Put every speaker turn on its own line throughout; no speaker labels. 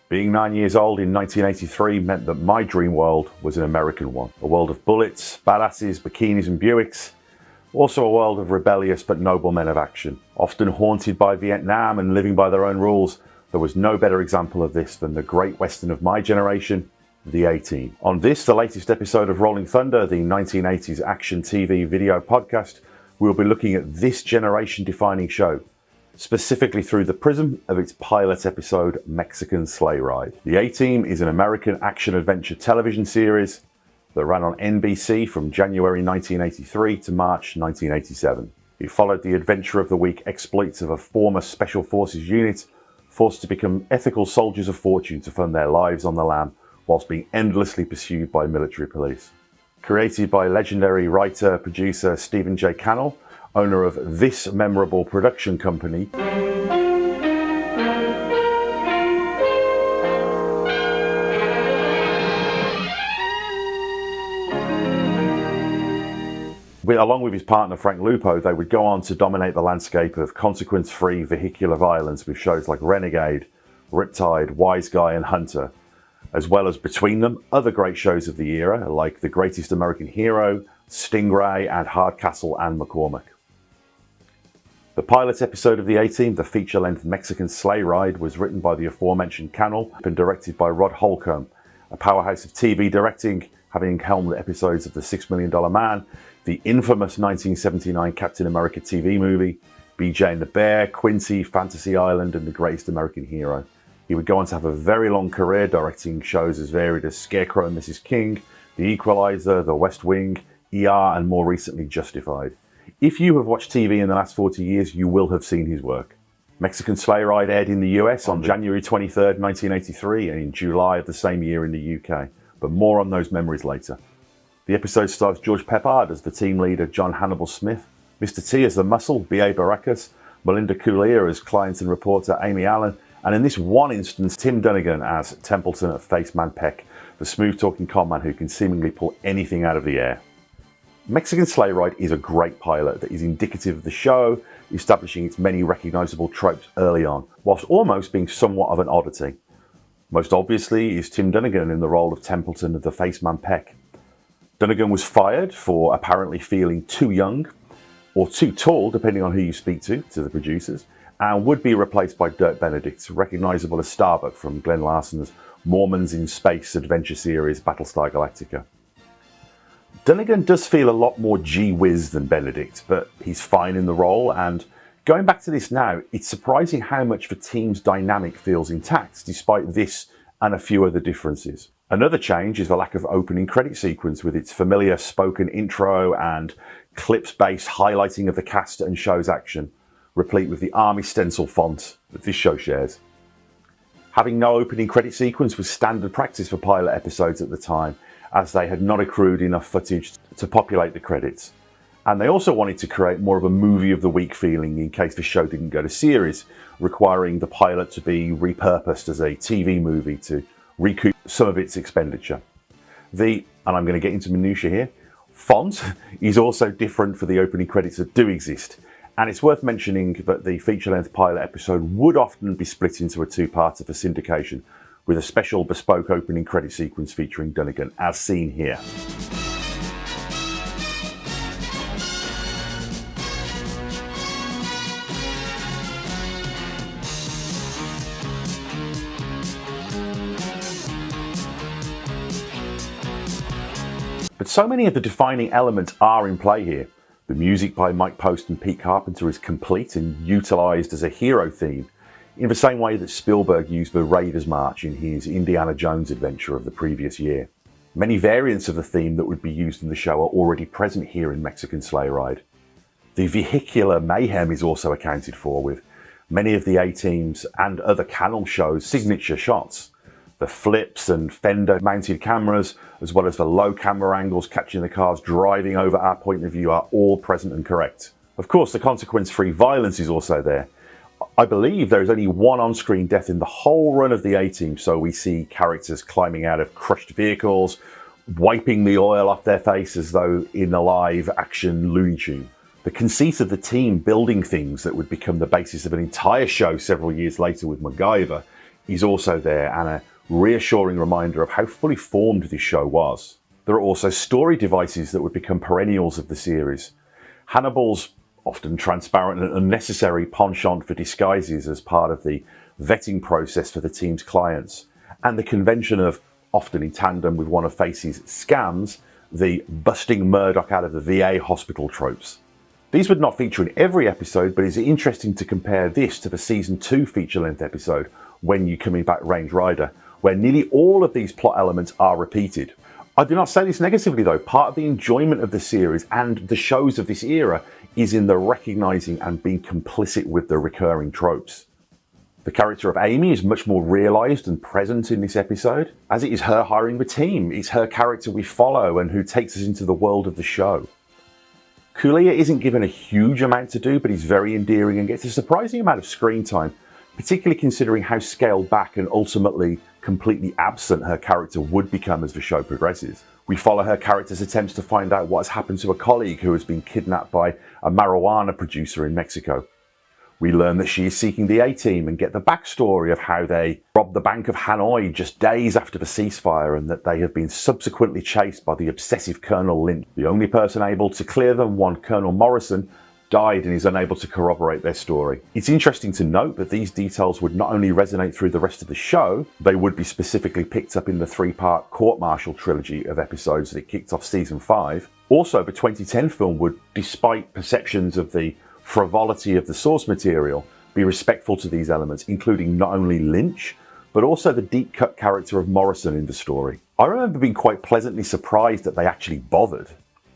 Being 9 years old in 1983 meant that my dream world was an American one. A world of bullets, badasses, bikinis and Buicks. Also a world of rebellious but noble men of action. Often haunted by Vietnam and living by their own rules, there was no better example of this than the great western of my generation, The A-Team. On this, the latest episode of Rolling Thunder, the 1980s action TV video podcast, we'll be looking at this generation-defining show, specifically through the prism of its pilot episode, Mexican Sleigh Ride. The A-Team is an American action-adventure television series that ran on NBC from January 1983 to March 1987. It followed the adventure of the week exploits of a former Special Forces unit forced to become ethical soldiers of fortune to fund their lives on the lam whilst being endlessly pursued by military police. Created by legendary writer-producer Stephen J. Cannell, owner of this memorable production company, along with his partner Frank Lupo, they would go on to dominate the landscape of consequence-free vehicular violence with shows like Renegade, Riptide, Wise Guy and Hunter, as well as between them other great shows of the era like The Greatest American Hero, Stingray and Hardcastle and McCormick. The pilot episode of The A-Team, the feature-length Mexican Sleigh Ride, was written by the aforementioned Cannell and directed by Rod Holcomb, a powerhouse of TV directing, having helmed episodes of The $6 Million Man, the infamous 1979 Captain America TV movie, BJ and the Bear, Quincy, Fantasy Island and The Greatest American Hero. He would go on to have a very long career directing shows as varied as Scarecrow and Mrs. King, The Equalizer, The West Wing, ER and more recently Justified. If you have watched TV in the last 40 years, you will have seen his work. Mexican Sleigh Ride aired in the US on January 23rd, 1983 and in July of the same year in the UK, but more on those memories later. The episode stars George Peppard as the team leader John Hannibal Smith, Mr. T as the muscle, B.A. Baracus, Melinda Coulier as client and reporter Amy Allen, and in this one instance, Tim Dunnigan as Templeton at Faceman Peck, the smooth-talking conman who can seemingly pull anything out of the air. Mexican Sleigh Ride is a great pilot that is indicative of the show, establishing its many recognisable tropes early on, whilst almost being somewhat of an oddity. Most obviously is Tim Dunnigan in the role of Templeton of the Faceman Peck. Dunnigan was fired for apparently feeling too young, or too tall, depending on who you speak to the producers, and would be replaced by Dirk Benedict, recognisable as Starbuck from Glenn Larson's Mormons in Space adventure series Battlestar Galactica. Dunnigan does feel a lot more gee-whiz than Benedict, but he's fine in the role, and going back to this now, it's surprising how much the team's dynamic feels intact, despite this and a few other differences. Another change is the lack of opening credit sequence with its familiar spoken intro and clips-based highlighting of the cast and show's action, replete with the army stencil font that this show shares. Having no opening credit sequence was standard practice for pilot episodes at the time, as they had not accrued enough footage to populate the credits. And they also wanted to create more of a movie of the week feeling in case the show didn't go to series, requiring the pilot to be repurposed as a TV movie to recoup some of its expenditure. And I'm going to get into minutiae here, font is also different for the opening credits that do exist. And it's worth mentioning that the feature-length pilot episode would often be split into a two-parter for syndication, with a special bespoke opening credit sequence featuring Dunnigan, as seen here. But so many of the defining elements are in play here. The music by Mike Post and Pete Carpenter is complete and utilised as a hero theme, in the same way that Spielberg used the Raiders March in his Indiana Jones adventure of the previous year. Many variants of the theme that would be used in the show are already present here in Mexican Sleigh Ride. The vehicular mayhem is also accounted for, with many of the A-Team's and other Cannell shows' signature shots. The flips and fender mounted cameras, as well as the low camera angles catching the cars driving over our point of view, are all present and correct. Of course, the consequence-free violence is also there. I believe there is only one on-screen death in the whole run of the A-Team, so we see characters climbing out of crushed vehicles, wiping the oil off their face as though in a live action Looney Tune. The conceit of the team building things that would become the basis of an entire show several years later with MacGyver is also there, and a reassuring reminder of how fully formed this show was. There are also story devices that would become perennials of the series. Hannibal's often transparent and unnecessary penchant for disguises as part of the vetting process for the team's clients, and the convention of, often in tandem with one of Facey's scams, the busting Murdoch out of the VA hospital tropes. These would not feature in every episode, but it's interesting to compare this to the season 2 feature-length episode, When You Coming Back Range Rider, where nearly all of these plot elements are repeated. I do not say this negatively though. Part of the enjoyment of the series and the shows of this era is in the recognising and being complicit with the recurring tropes. The character of Amy is much more realised and present in this episode, as it is her hiring the team. It's her character we follow and who takes us into the world of the show. Kulia isn't given a huge amount to do, but he's very endearing and gets a surprising amount of screen time, particularly considering how scaled back and ultimately completely absent her character would become as the show progresses. We follow her character's attempts to find out what has happened to a colleague who has been kidnapped by a marijuana producer in Mexico. We learn that she is seeking the A-Team and get the backstory of how they robbed the Bank of Hanoi just days after the ceasefire, and that they have been subsequently chased by the obsessive Colonel Lynch. The only person able to clear them, one Colonel Morrison, died and is unable to corroborate their story. It's interesting to note that these details would not only resonate through the rest of the show, they would be specifically picked up in the 3-part court-martial trilogy of episodes that kicked off season 5. Also, the 2010 film would, despite perceptions of the frivolity of the source material, be respectful to these elements, including not only Lynch, but also the deep-cut character of Morrison in the story. I remember being quite pleasantly surprised that they actually bothered.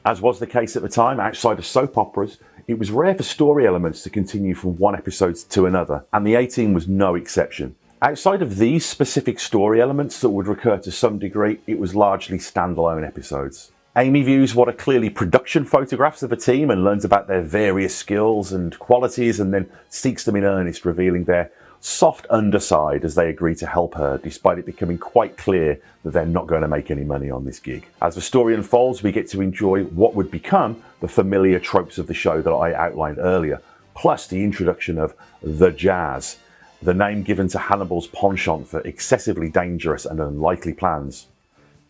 As was the case at the time, outside of soap operas, it was rare for story elements to continue from one episode to another, and the A-Team was no exception. Outside of these specific story elements that would recur to some degree, it was largely standalone episodes. Amy views what are clearly production photographs of the team and learns about their various skills and qualities, and then seeks them in earnest, revealing their soft underside as they agree to help her, despite it becoming quite clear that they're not going to make any money on this gig. As the story unfolds, we get to enjoy what would become the familiar tropes of the show that I outlined earlier, plus the introduction of the Jazz, the name given to Hannibal's penchant for excessively dangerous and unlikely plans.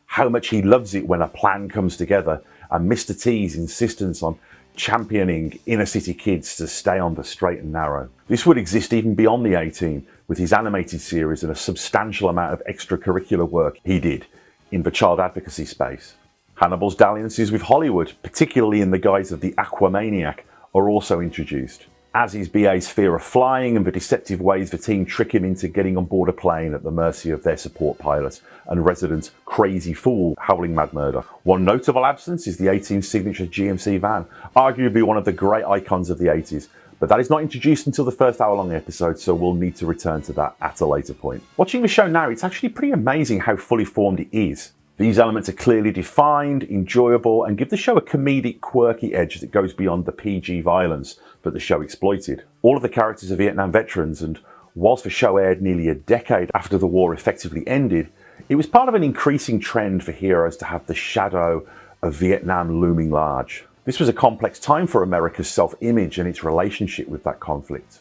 How much he loves it when a plan comes together, and Mr. T's insistence on championing inner city kids to stay on the straight and narrow. This would exist even beyond the A-Team, with his animated series and a substantial amount of extracurricular work he did in the child advocacy space. Hannibal's dalliances with Hollywood, particularly in the guise of the Aquamaniac, are also introduced, as is BA's fear of flying and the deceptive ways the team trick him into getting on board a plane at the mercy of their support pilot and resident crazy fool, Howling Mad Murdoch. One notable absence is the A-Team's signature GMC van, arguably one of the great icons of the 80s, but that is not introduced until the first hour-long episode, so we'll need to return to that at a later point. Watching the show now, it's actually pretty amazing how fully formed it is. These elements are clearly defined, enjoyable, and give the show a comedic, quirky edge that goes beyond the PG violence that the show exploited. All of the characters are Vietnam veterans, and whilst the show aired nearly a decade after the war effectively ended, it was part of an increasing trend for heroes to have the shadow of Vietnam looming large. This was a complex time for America's self-image and its relationship with that conflict.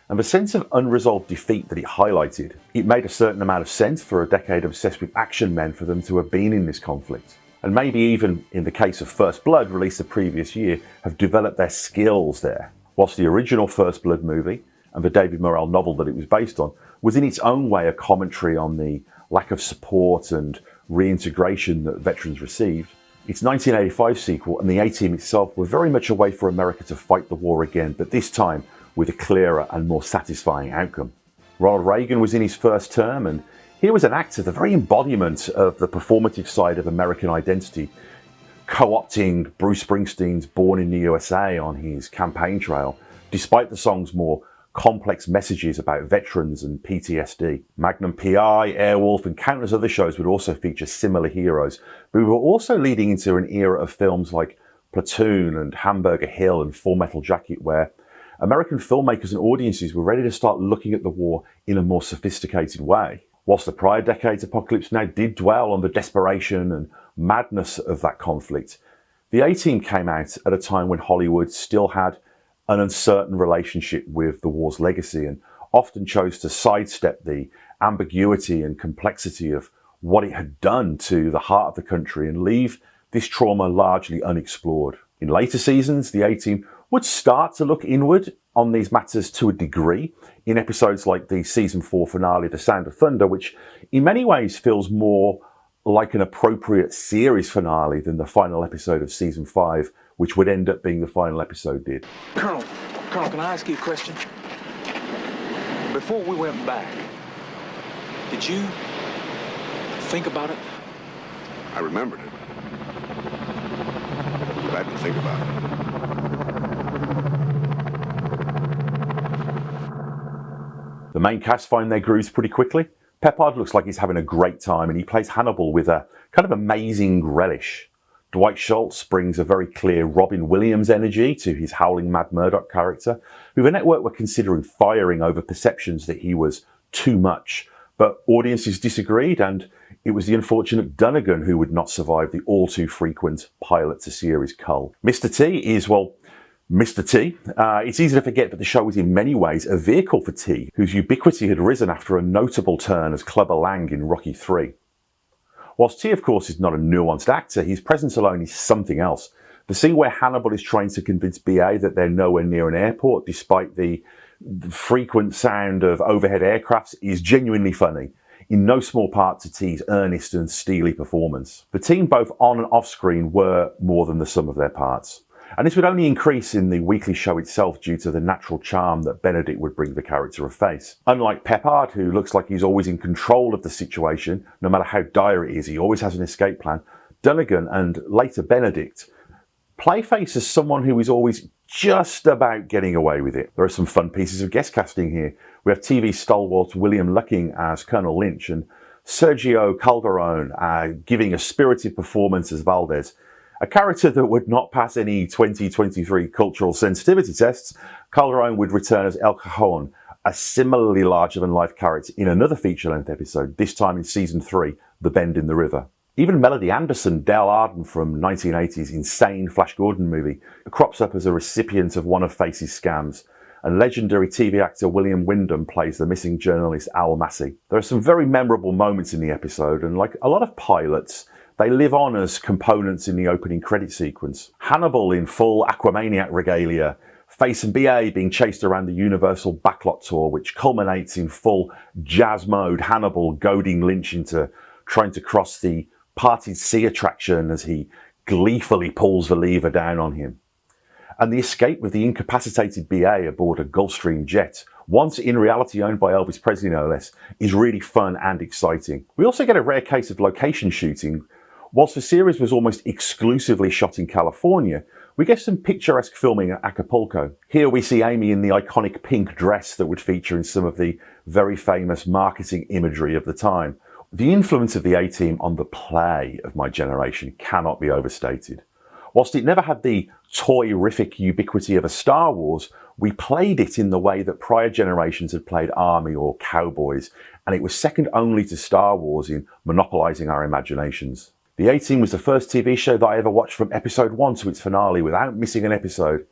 And the sense of unresolved defeat that it highlighted, it made a certain amount of sense for a decade obsessed with action men for them to have been in this conflict. And maybe even, in the case of First Blood, released the previous year, have developed their skills there. Whilst the original First Blood movie, and the David Morrell novel that it was based on, was in its own way a commentary on the lack of support and reintegration that veterans received, its 1985 sequel and the A-Team itself were very much a way for America to fight the war again, but this time with a clearer and more satisfying outcome. Ronald Reagan was in his first term, and here was an actor, the very embodiment of the performative side of American identity, co-opting Bruce Springsteen's Born in the USA on his campaign trail, despite the song's more complex messages about veterans and PTSD. Magnum PI, Airwolf, and countless other shows would also feature similar heroes, but we were also leading into an era of films like Platoon and Hamburger Hill and Full Metal Jacket, where American filmmakers and audiences were ready to start looking at the war in a more sophisticated way. Whilst the prior decade's Apocalypse Now did dwell on the desperation and madness of that conflict, The A-Team came out at a time when Hollywood still had an uncertain relationship with the war's legacy and often chose to sidestep the ambiguity and complexity of what it had done to the heart of the country and leave this trauma largely unexplored. In later seasons, the A-Team would start to look inward on these matters to a degree in episodes like the season 4 finale, The Sound of Thunder, which in many ways feels more like an appropriate series finale than the final episode of season 5, which would end up being the final episode did.
Colonel, can I ask you a question? Before we went back, did you think about it?
I remembered it, but I didn't think about it.
The main cast find their grooves pretty quickly. Peppard looks like he's having a great time, and he plays Hannibal with a kind of amazing relish. Dwight Schultz brings a very clear Robin Williams energy to his howling Mad Murdoch character, who the network were considering firing over perceptions that he was too much. But audiences disagreed, and it was the unfortunate Dunnigan who would not survive the all-too-frequent pilot-to-series cull. Mr. T is, well, Mr. T. It's easy to forget that the show was in many ways a vehicle for T, whose ubiquity had risen after a notable turn as Clubber Lang in Rocky III. Whilst T, of course, is not a nuanced actor, his presence alone is something else. The scene where Hannibal is trying to convince BA that they're nowhere near an airport, despite the frequent sound of overhead aircrafts, is genuinely funny, in no small part to T's earnest and steely performance. The team, both on and off screen, were more than the sum of their parts. And this would only increase in the weekly show itself due to the natural charm that Benedict would bring the character of Face. Unlike Peppard, who looks like he's always in control of the situation, no matter how dire it is, he always has an escape plan, Dunnigan and later Benedict play Face as someone who is always just about getting away with it. There are some fun pieces of guest casting here. We have TV stalwart William Lucking as Colonel Lynch and Sergio Calderone giving a spirited performance as Valdez. A character that would not pass any 2023 cultural sensitivity tests. Calderone would return as El Cajon, a similarly larger-than-life character in another feature-length episode, this time in Season 3, The Bend in the River. Even Melody Anderson, Dale Arden from 1980's insane Flash Gordon movie, crops up as a recipient of one of Face's scams, and legendary TV actor William Wyndham plays the missing journalist Al Massey. There are some very memorable moments in the episode, and like a lot of pilots, they live on as components in the opening credit sequence. Hannibal in full Aquamaniac regalia, Face and BA being chased around the Universal Backlot Tour, which culminates in full jazz mode, Hannibal goading Lynch into trying to cross the parted sea attraction as he gleefully pulls the lever down on him. And the escape with the incapacitated BA aboard a Gulfstream jet, once in reality owned by Elvis Presley no less, is really fun and exciting. We also get a rare case of location shooting. Whilst the series was almost exclusively shot in California, we get some picturesque filming at Acapulco. Here we see Amy in the iconic pink dress that would feature in some of the very famous marketing imagery of the time. The influence of the A-Team on the play of my generation cannot be overstated. Whilst it never had the toy-rific ubiquity of a Star Wars, we played it in the way that prior generations had played Army or Cowboys, and it was second only to Star Wars in monopolising our imaginations. The A-Team was the first TV show that I ever watched from episode 1 to its finale without missing an episode,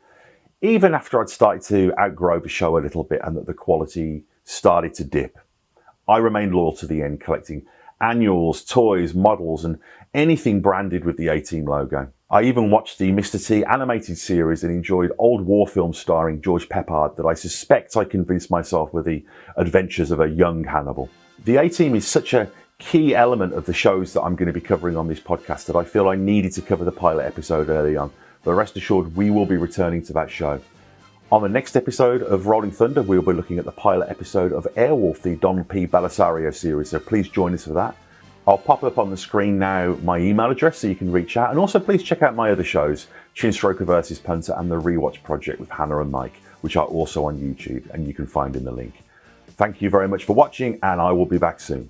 even after I'd started to outgrow the show a little bit and that the quality started to dip. I remained loyal to the end, collecting annuals, toys, models, and anything branded with the A-Team logo. I even watched the Mr. T animated series and enjoyed old war films starring George Peppard that I suspect I convinced myself were the adventures of a young Hannibal. The A-Team is such a key element of the shows that I'm going to be covering on this podcast that I feel I needed to cover the pilot episode early on, but rest assured we will be returning to that show. On the next episode of Rolling Thunder, we'll be looking at the pilot episode of Airwolf, the Donald P. Belisario series, so please join us for that. I'll pop up on the screen now my email address so you can reach out, and also please check out my other shows, Chinstroker vs. Punter and the Rewatch Project with Hannah and Mike, which are also on YouTube, and you can find in the link. Thank you very much for watching, and I will be back soon.